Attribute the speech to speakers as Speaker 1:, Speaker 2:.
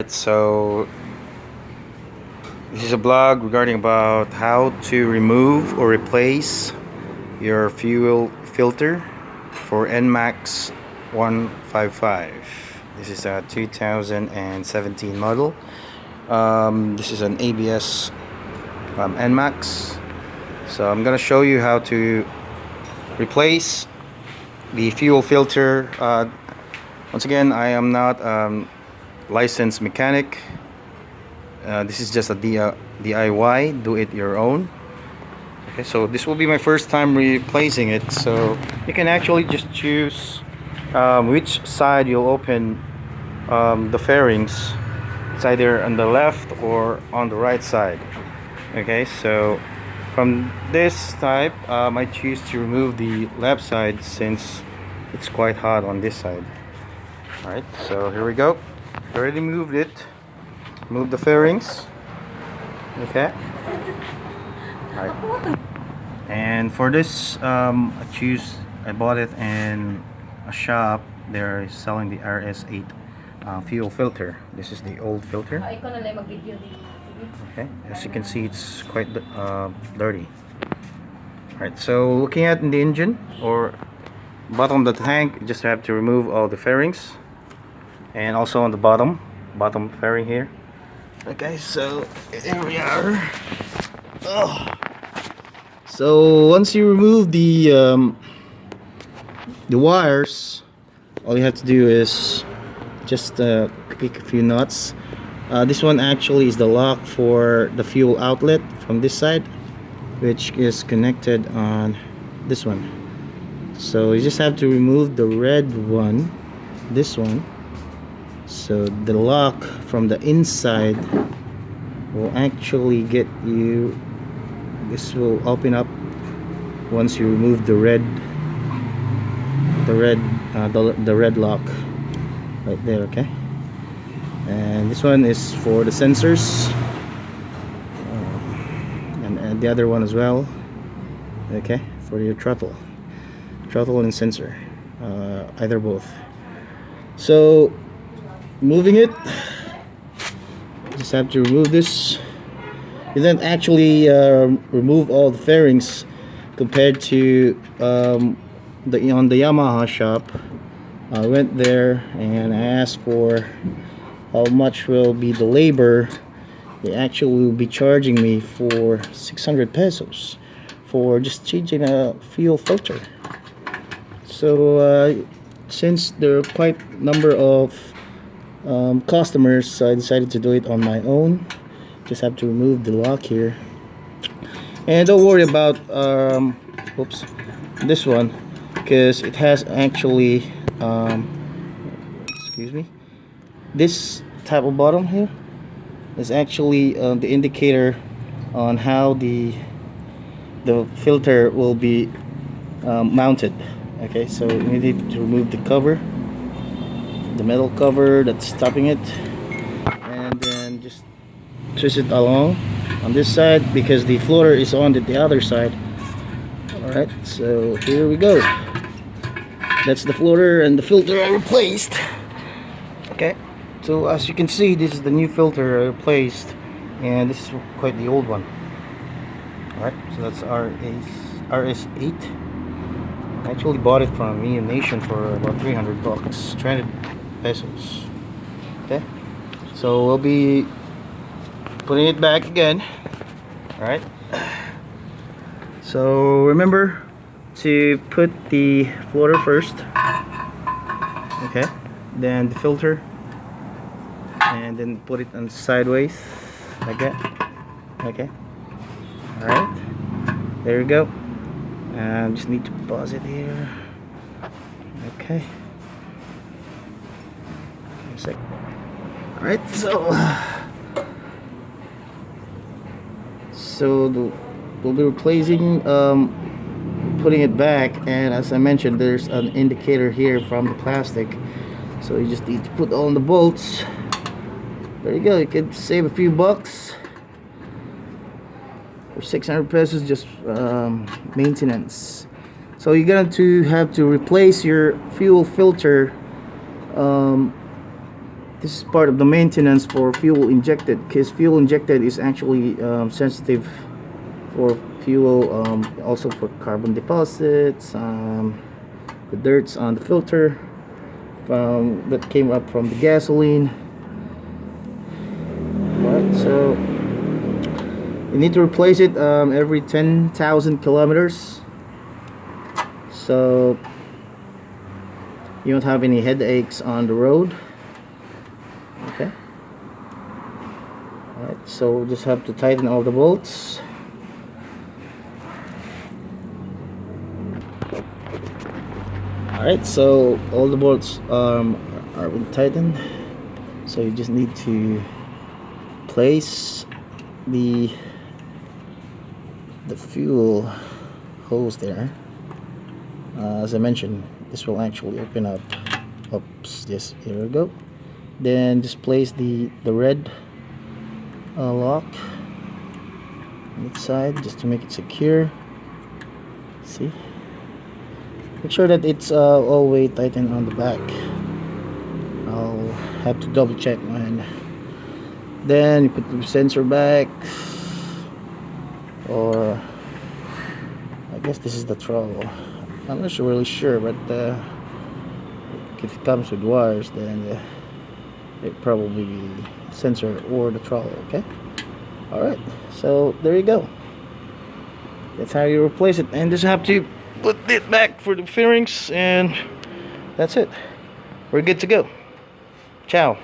Speaker 1: So this is a blog regarding about how to remove or replace your fuel filter for Nmax 155. This is a 2017 model. This is an ABS Nmax. So I'm gonna show you how to replace the fuel filter. Once again, I am not licensed mechanic. This is just a DIY, do it your own. Okay, so this will be my first time replacing it. So you can actually just choose which side you'll open the fairings. It's either on the left or on the right side. Okay, so from this type, I choose to remove the left side since it's quite hot on this side. Alright, so here we go. Already moved it. Move the fairings. Okay. Alright. And for this, I bought it in a shop. They're selling the RS8 fuel filter. This is the old filter. Okay, as you can see, it's quite dirty. Alright, so looking at the engine or bottom of the tank, you just have to remove all the fairings, and also on the bottom fairing here. Okay, so here we are. So once you remove the wires, all you have to do is just pick a few nuts. This one actually is the lock for the fuel outlet from this side, which is connected on this one. So you just have to remove the red one, this one. So the lock from the inside will actually get you, this will open up once you remove the red lock right there. Okay, and this one is for the sensors, and the other one as well. Okay, for your throttle and sensor, either both. So moving it, just have to remove this. You then actually remove all the fairings compared to on the Yamaha shop. I went there and I asked for how much will be the labor. They actually will be charging me for 600 pesos for just changing a fuel filter. So since there are quite a number of customers, so I decided to do it on my own. Just have to remove the lock here, and don't worry about this one, because it has actually excuse me, this type of bottom here is actually the indicator on how the filter will be mounted. Okay, so we need to remove the cover, the metal cover that's stopping it, and then just twist it along on this side because the floater is on the other side. Alright, so here we go. That's the floater and the filter I replaced. Okay, so as you can see, this is the new filter I replaced, and this is quite the old one. Alright, so that's RS8. I actually bought it from Mia Nation for about 300 bucks, 300 pesos. Okay, so we'll be putting it back again. Alright, so remember to put the floater first, okay, then the filter, and then put it on sideways like that. Okay, alright, there we go. Just need to pause it here. Okay, a sec. Alright, so we'll be replacing, putting it back, and as I mentioned, there's an indicator here from the plastic, so you just need to put on the bolts. There you go. You can save a few bucks for 600 pesos, just maintenance. So you're going to have to replace your fuel filter This is part of the maintenance for fuel injected, because fuel injected is actually sensitive for fuel, also for carbon deposits, the dirts on the filter that came up from the gasoline. Right, so you need to replace it every 10,000 kilometers, so you don't have any headaches on the road. Okay. Alright, so just have to tighten all the bolts. Alright, so all the bolts are been tightened, so you just need to place the fuel hose there. As I mentioned, this will actually open up. Oops, yes, here we go. Then just place the red lock on its side just to make it secure. See, make sure that it's all the way tightened on the back. I'll have to double check mine. Then you put the sensor back, or I guess this is the throttle. I'm not really sure, but if it comes with wires, then it probably be the sensor or the throttle. Okay. Alright, so there you go. That's how you replace it, and just have to put it back for the fairings, and that's it. We're good to go. Ciao.